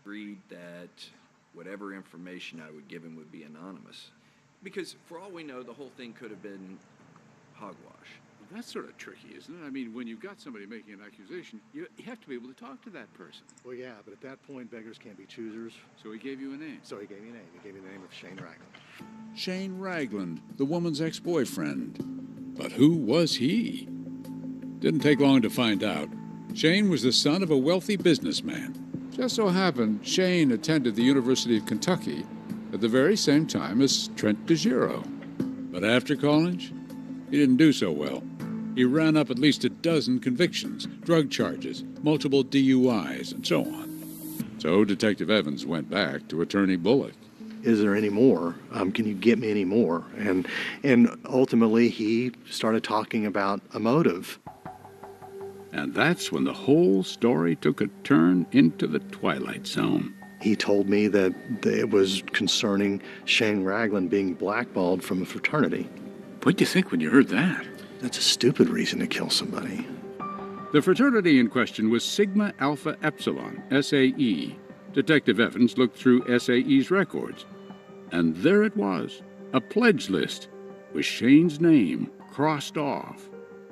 Agreed that whatever information I would give him would be anonymous. Because for all we know, the whole thing could have been hogwash. Well, that's sort of tricky, isn't it? I mean, when you've got somebody making an accusation, you have to be able to talk to that person. Well, yeah, but at that point, beggars can't be choosers. So he gave you a name. So he gave me a name. He gave me the name of Shane Ragland. Shane Ragland, the woman's ex-boyfriend. But who was he? Didn't take long to find out. Shane was the son of a wealthy businessman. Just so happened, Shane attended the University of Kentucky at the very same time as Trent DeGiro. But after college, he didn't do so well. He ran up at least a dozen convictions, drug charges, multiple DUIs, and so on. So Detective Evans went back to Attorney Bullock. Is there any more? Can you get me any more? And ultimately, he started talking about a motive. And that's when the whole story took a turn into the twilight zone. He told me that it was concerning Shane Ragland being blackballed from a fraternity. What'd you think when you heard that? That's a stupid reason to kill somebody. The fraternity in question was Sigma Alpha Epsilon, SAE. Detective Evans looked through SAE's records, and there it was, a pledge list with Shane's name crossed off.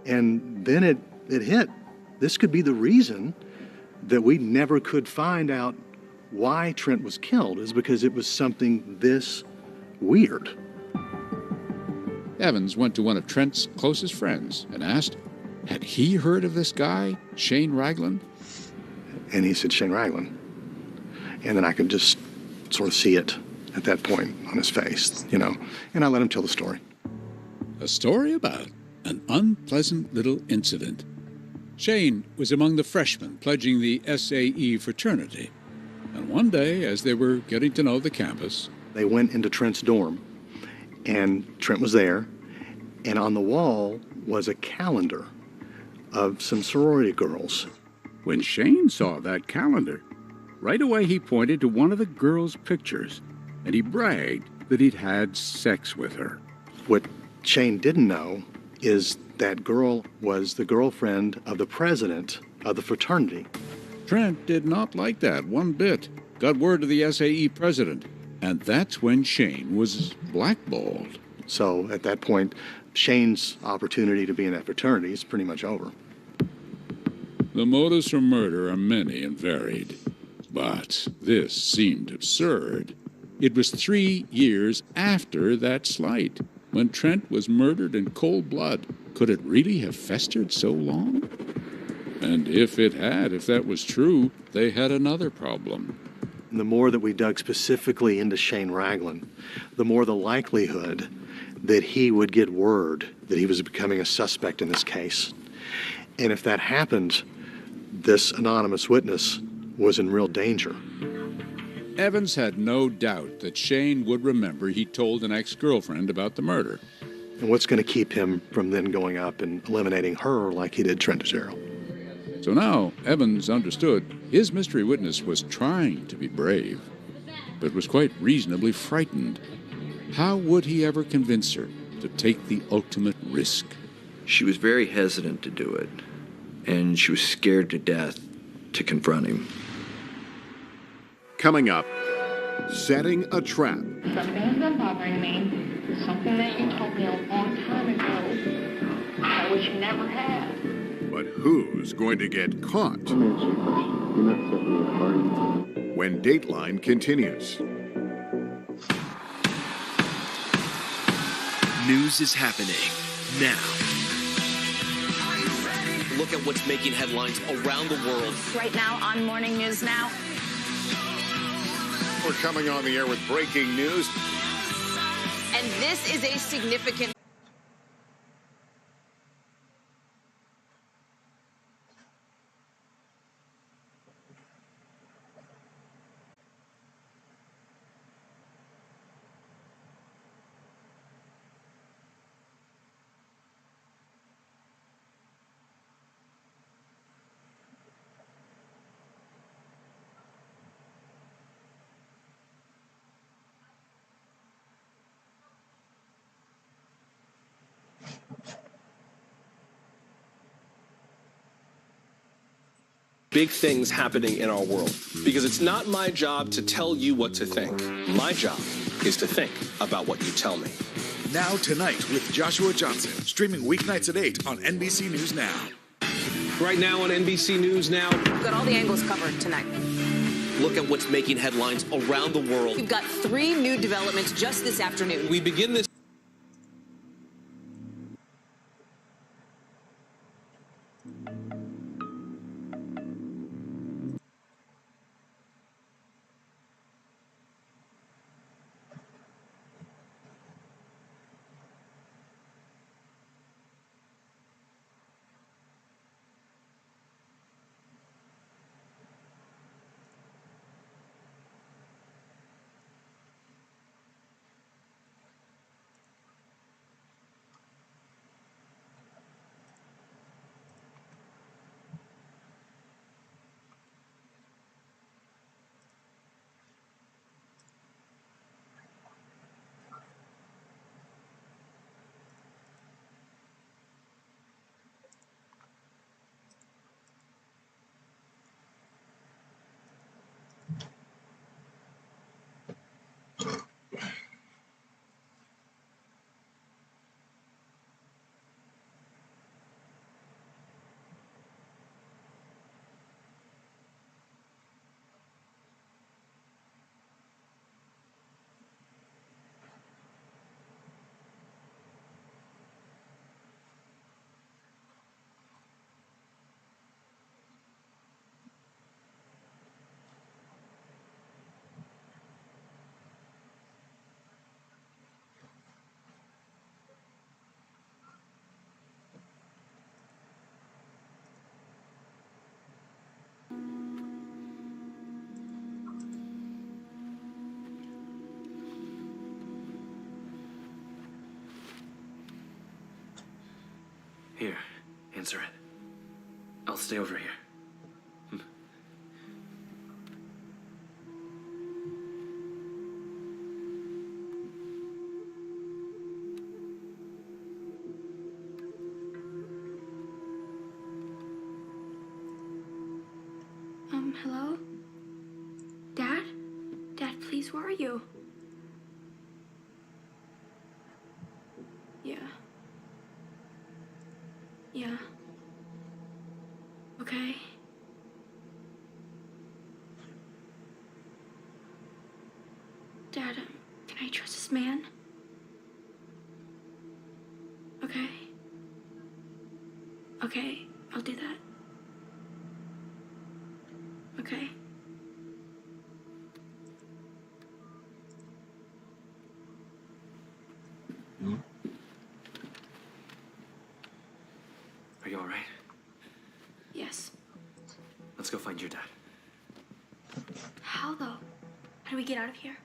And then it hit. This could be the reason that we never could find out why Trent was killed, is because it was something this weird. Evans went to one of Trent's closest friends and asked, had he heard of this guy, Shane Ragland? And he said, Shane Ragland. And then I could just sort of see it at that point on his face, and I let him tell the story. A story about an unpleasant little incident. Shane was among the freshmen pledging the SAE fraternity. And one day, as they were getting to know the campus, they went into Trent's dorm, and Trent was there, and on the wall was a calendar of some sorority girls. When Shane saw that calendar, right away he pointed to one of the girls' pictures, and he bragged that he'd had sex with her. What Shane didn't know is that girl was the girlfriend of the president of the fraternity. Trent did not like that one bit. Got word to the SAE president, and that's when Shane was blackballed. So at that point, Shane's opportunity to be in that fraternity is pretty much over. The motives for murder are many and varied, but this seemed absurd. It was 3 years after that slight, when Trent was murdered in cold blood. Could it really have festered so long? And if it had, if that was true, they had another problem. And the more that we dug specifically into Shane Ragland, the more the likelihood that he would get word that he was becoming a suspect in this case. And if that happened, this anonymous witness was in real danger. Evans had no doubt that Shane would remember he told an ex-girlfriend about the murder. And what's going to keep him from then going up and eliminating her like he did Trent DeGiro? So now Evans understood his mystery witness was trying to be brave, but was quite reasonably frightened. How would he ever convince her to take the ultimate risk? She was very hesitant to do it, and she was scared to death to confront him. Coming up, setting a trap. Something's been bothering me. Something that you told me a long time ago. I wish you never had. But who's going to get caught? When Dateline continues. News is happening now. Look at what's making headlines around the world. Right now on Morning News Now. We're coming on the air with breaking news. And this is a significant big things happening in our world. Because it's not my job to tell you what to think. My job is to think about what you tell me. Now Tonight with Joshua Johnson, streaming weeknights at 8 on NBC News Now. Right now on NBC News Now, We've got all the angles covered tonight. look at what's making headlines around the world. We've got 3 new developments just this afternoon. We begin this. Here, answer it. I'll stay over here. Hello? Dad? Dad, please, where are you? Yeah. Yeah. Okay. Dad, can I trust this man? Okay. Okay, I'll do that. Okay. Are you all right? Yes. Let's go find your dad. How, though? How do we get out of here?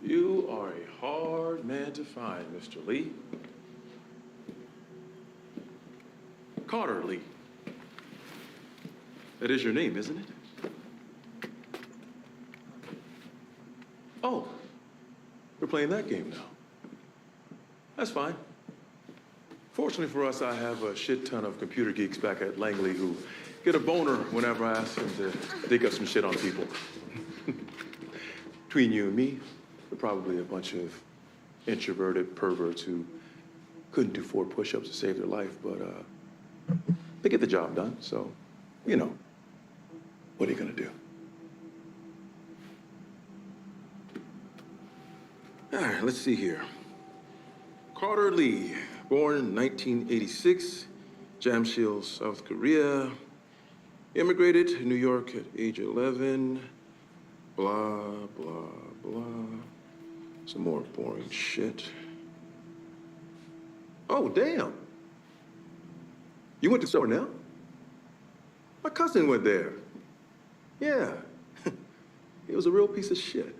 You are a hard man to find, Mr. Lee. Carter Lee. That is your name, isn't it? Oh, we're playing that game now. That's fine. Fortunately for us, I have a shit ton of computer geeks back at Langley who get a boner whenever I ask them to dig up some shit on people. Between you and me, we're probably a bunch of introverted perverts who couldn't do 4 push-ups to save their life, but they get the job done, so, you know, what are you gonna do? All right, let's see here. Carter Lee, born in 1986, Jamsil, South Korea. Immigrated to New York at age 11. Blah, blah, blah. Some more boring shit. Oh, damn. You went to Cornell? My cousin went there. Yeah. He was a real piece of shit.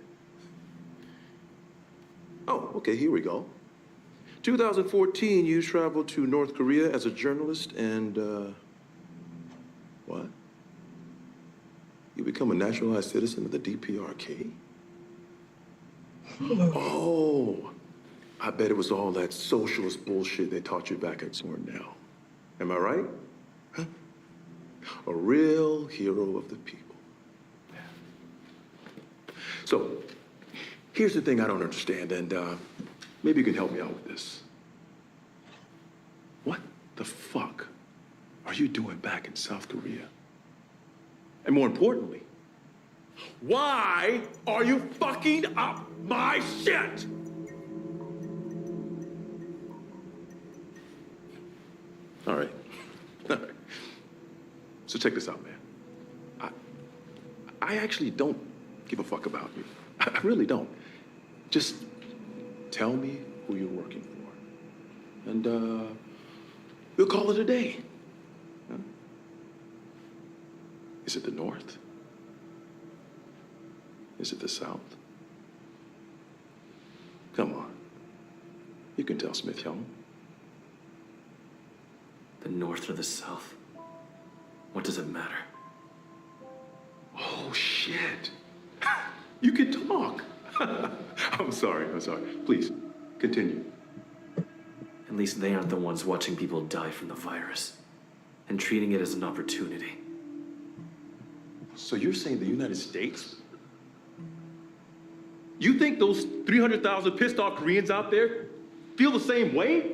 Oh, okay, here we go. 2014, you traveled to North Korea as a journalist and, what? You become a naturalized citizen of the DPRK? Oh, I bet it was all that socialist bullshit they taught you back at Cornell. Am I right? Huh? A real hero of the people. So, here's the thing I don't understand, and maybe you can help me out with this. What the fuck are you doing back in South Korea? And more importantly, why are you fucking up my shit? All right. All right. So check this out, man. I actually don't give a fuck about you. I really don't. Just tell me who you're working for. And we'll call it a day. Huh? Is it the North? Is it the South? Come on. You can tell Smith Young. The North or the South? What does it matter? Oh, shit. You can talk. I'm sorry. Please, continue. At least they aren't the ones watching people die from the virus and treating it as an opportunity. So you're saying the United States? You think those 300,000 pissed off Koreans out there feel the same way?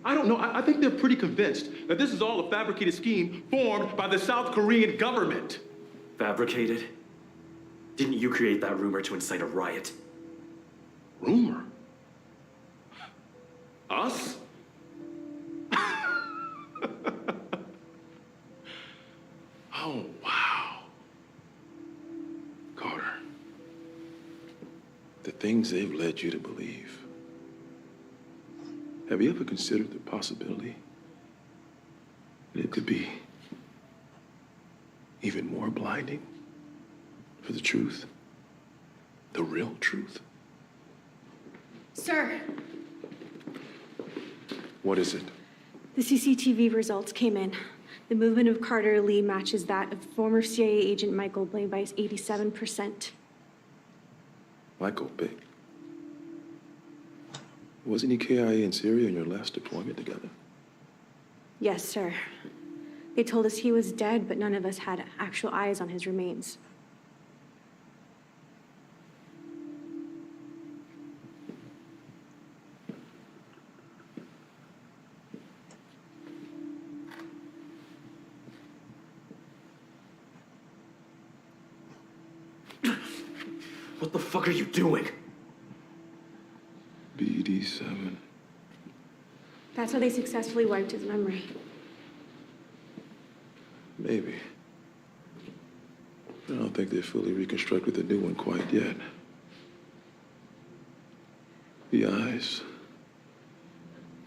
I don't know. I think they're pretty convinced that this is all a fabricated scheme formed by the South Korean government. Fabricated? Didn't you create that rumor to incite a riot? Rumor? Us? Oh, wow. Carter, the things they've led you to believe. Have you ever considered the possibility that it could be even more blinding for the truth? The real truth? Sir, What is it? the CCTV results came in. The movement of Carter Lee matches that of former CIA agent Michael Blay by 87%. Michael Bay. Wasn't he KIA in Syria in your last deployment together? Yes, sir. They told us he was dead, but none of us had actual eyes on his remains. What the fuck are you doing? BD7. That's how they successfully wiped his memory. Maybe. I don't think they fully reconstructed the new one quite yet. The eyes.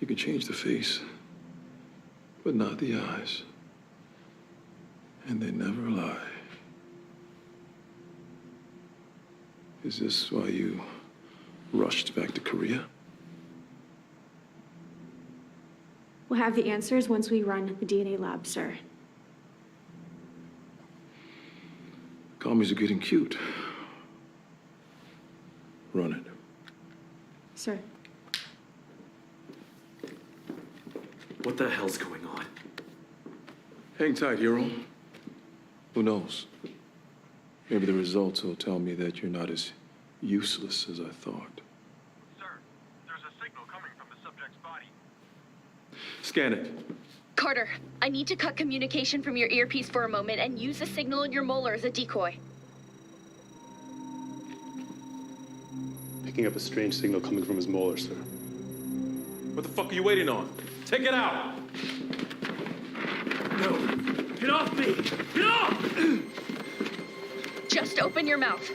You can change the face, but not the eyes. And they never lie. Is this why you rushed back to Korea? We'll have the answers once we run the DNA lab, sir. Commies are getting cute. Run it. Sir. What the hell's going on? Hang tight, hero. Who knows? Maybe the results will tell me that you're not as useless as I thought. Sir, there's a signal coming from the subject's body. Scan it. Carter, I need to cut communication from your earpiece for a moment and use the signal in your molar as a decoy. Picking up a strange signal coming from his molar, sir. What the fuck are you waiting on? Take it out! No! Get off me! Get off! Just open your mouth.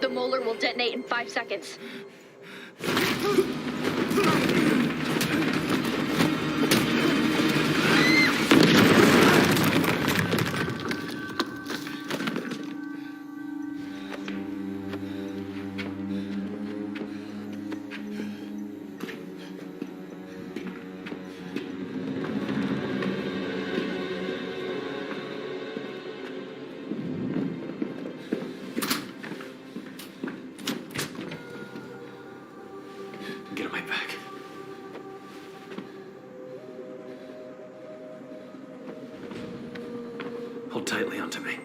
The molar will detonate in 5 seconds. Get on my back. Hold tightly onto me.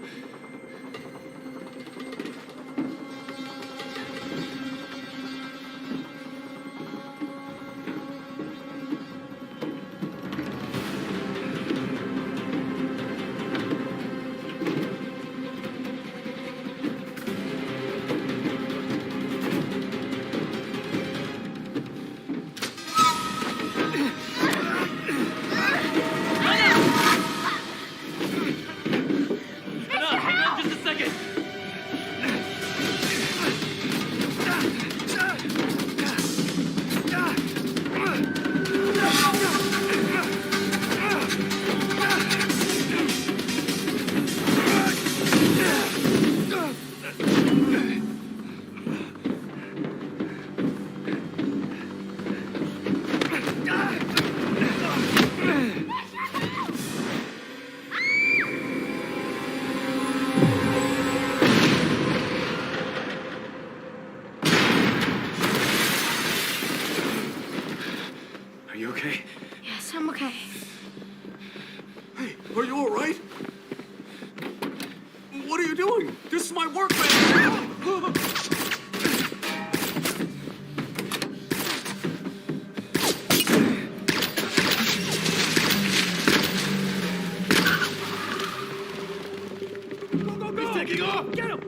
Are you okay? Yes, I'm okay. Hey, are you all right? What are you doing? This is my work, man! He's taking off! Get him!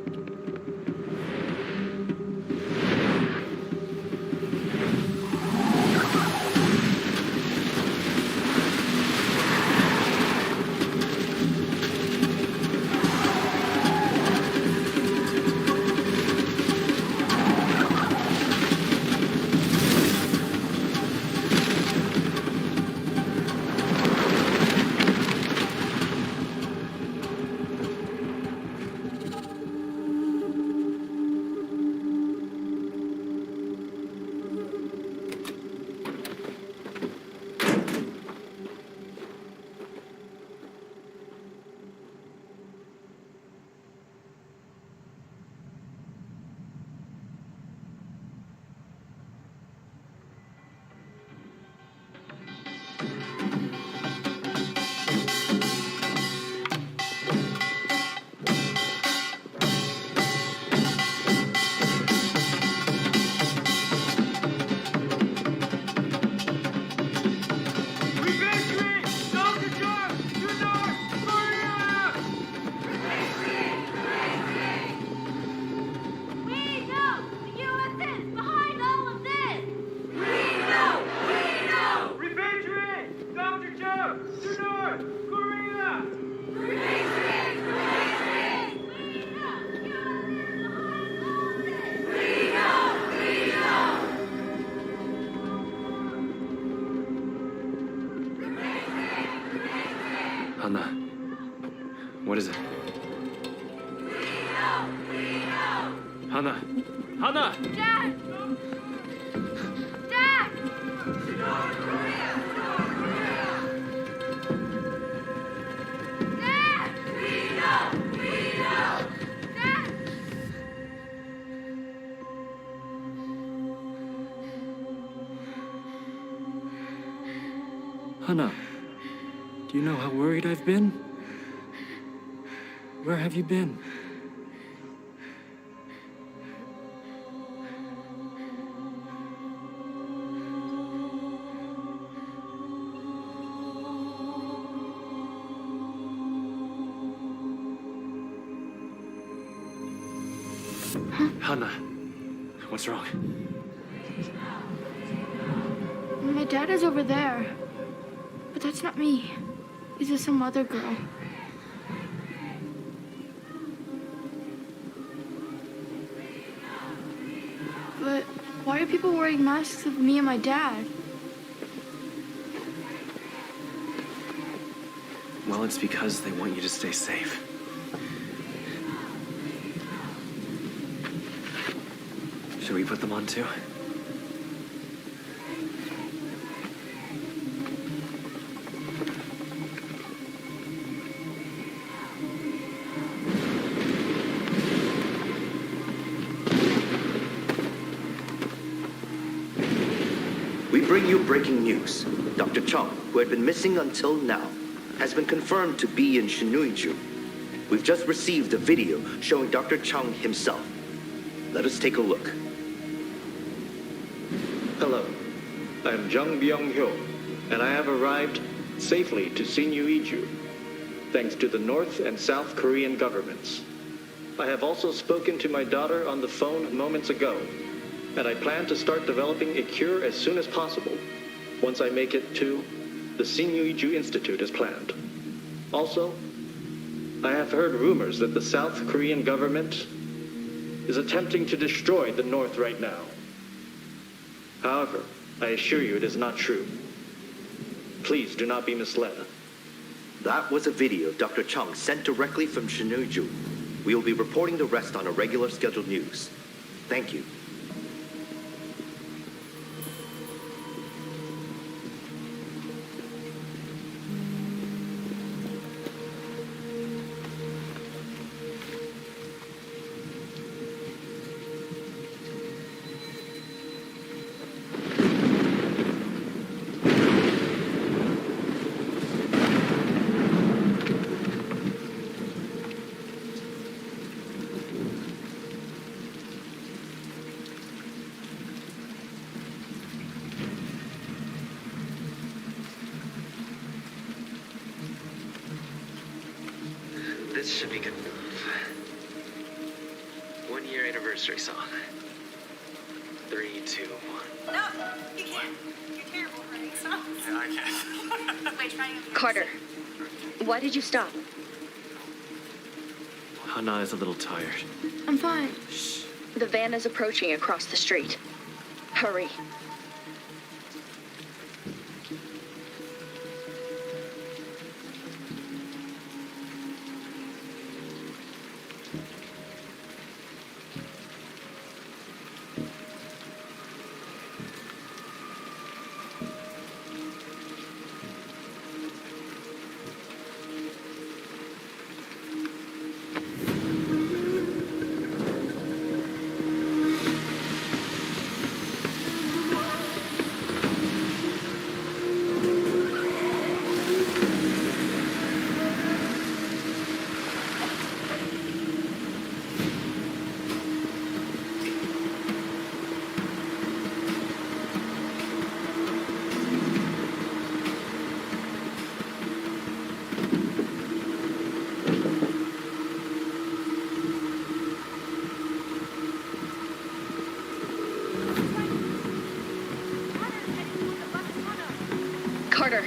is it? Hana! Hana! Dad! Dad! Hana, do you know how worried I've been? Where have you been? Hana, what's wrong? My dad is over there. But that's not me. This is some other girl. But why are people wearing masks of me and my dad? Well, it's because they want you to stay safe. Should we put them on too? We bring you breaking news. Dr. Chung, who had been missing until now, has been confirmed to be in Shinuiju. We've just received a video showing Dr. Chung himself. Let us take a look. Hello, I'm Jung Byung-hyo, and I have arrived safely to Sinuiju, thanks to the North and South Korean governments. I have also spoken to my daughter on the phone moments ago, and I plan to start developing a cure as soon as possible, once I make it to the Sinuiju Institute as planned. Also, I have heard rumors that the South Korean government is attempting to destroy the North right now. However, I assure you it is not true. Please do not be misled. That was a video Dr. Chung sent directly from Shinuiju. We will be reporting the rest on a regular scheduled news. Thank you. This should be good enough. 1 year anniversary song. 3, 2, 1. No, you can't. You're terrible at writing songs. Yeah, I can. Wait, try again. Carter, why did you stop? Hana is a little tired. I'm fine. The van is approaching across the street. Hurry. Carter,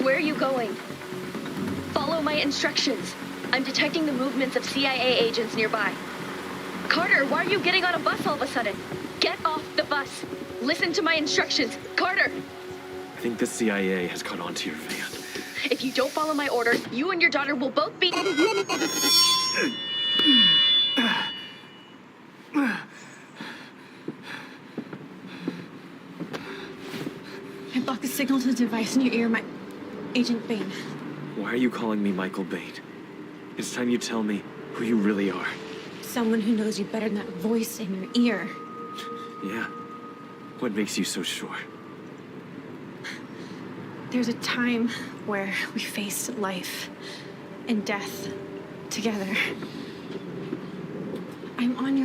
where are you going? Follow my instructions. I'm detecting the movements of CIA agents nearby. Carter, why are you getting on a bus all of a sudden? Get off the bus. Listen to my instructions. Carter! I think the CIA has caught on to your van. If you don't follow my orders, you and your daughter will both be... I blocked the signal to the device in your ear, my Agent Bain. Why are you calling me Michael Bain? It's time you tell me who you really are. Someone who knows you better than that voice in your ear. Yeah? What makes you so sure? There's a time where we faced life and death together. I'm on your